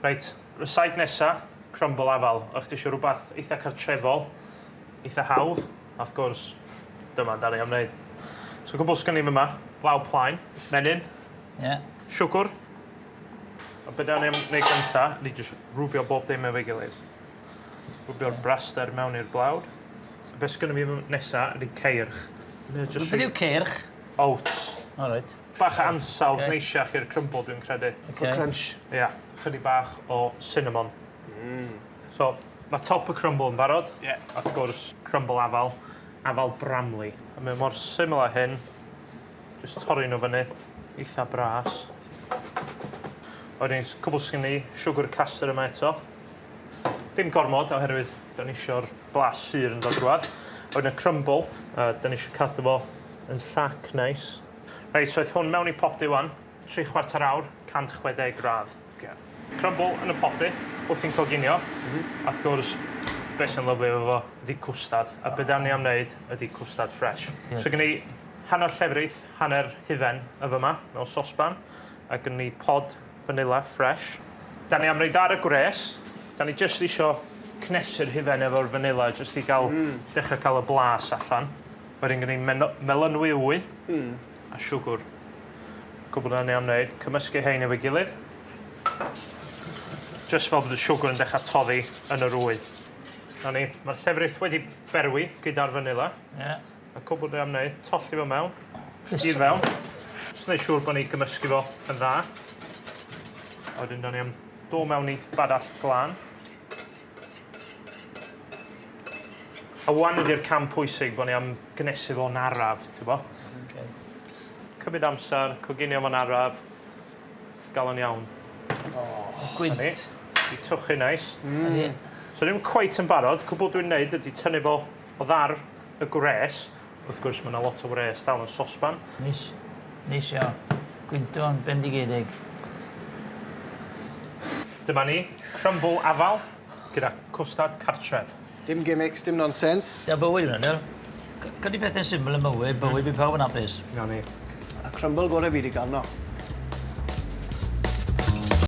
Reit, Rysáit nesa, Crymbl afal. O'ch ti eisiau rhywbeth eitha cartrefol, eitha hawdd. A wrth gwrs, dyma, da ni am wneud. So gwbl sgan i fyma, flaw plaen, menyn, siwgr. A beth da ni am wneud gynta, ni jyst rwbio bob dim efo'i gilydd. Rwbio'r braster mewn i'r blawd. A beth sgan i fi nesa ydy ceirch. Beth yw ceirch? Oats. O, reit. Bach ansawdd neisiach i'r Crymbl, dwi'n credu. Okay. Crunch. Ia, chydig bach o cinnamon. So, mae top y Crymbl yn barod. Ie. Wrth gwrs, Crymbl afal, afal bramley. A mae mor syml â hyn. Just torri nhw fyny, eitha bras. Wedyn, cwbl sgyn ni, siwgr caster yma eto. Dim gormod, oherwydd da ni eisiau'r blas syr yn dod drwad. Wedyn y Crymbl, da ni eisiau cadw fo yn rhac neis. Reit, so eith hwn mewn i poti wan, 3/4 awr, 160 gradd. Crymbl yn y poti, wrth i'n coginio. A wrth gwrs, beth sy'n lyflu efo fo ydy chwstard. A beth da ni am wneud ydy chwstard fresh. So gen i hanner llefrith, hanner hufen y fyma, mewn sosban. A gen i pod vanilla fresh. Da ni am wneud ar y gwres. Da ni jyst eisiau cnesu'r hufen efo'r vanilla, jyst i gael, dechrau cael y blas allan. Wedyn gen i melynwy wy a siwgr. Cwbl da ni am wneud, cymysgu hein efo'i gilydd. Just fel bod y siwgr yn dechrau toddi yn yr wy. Mae'r llefrith wedi berwi gyda'r vanilla. A cwbl da ni am wneud, tolli fo mewn, i'r fewn. Just wneud siŵr bod ni'n gymysgu fo yn dda. A wedyn da ni am do mewn i badall glân. A wan ydy'r cam pwysig bod ni am gnesu fo'n araf, ti'n bo? Cymryd amser, coginio fo'n araf, gael o'n iawn. Gwynt. I twchu neis. So ddim cweit yn barod, cwbl dwi'n neud ydy tynnu fo o ddar y gwres. Wrth gwrs, mae yna lot o wres dal yn sosban. Neis. Neis iawn. Gwynto'n bendigedig. Dyma ni, Crymbl afal gyda chwstard cartref. Dim gimmicks, dim nonsense. Ia, bywyd yna, Gadi pethau syml yn mywyd, bywyd bydd pawb yn apus. Na ni. A Crymbl gorau fi wedi gael no.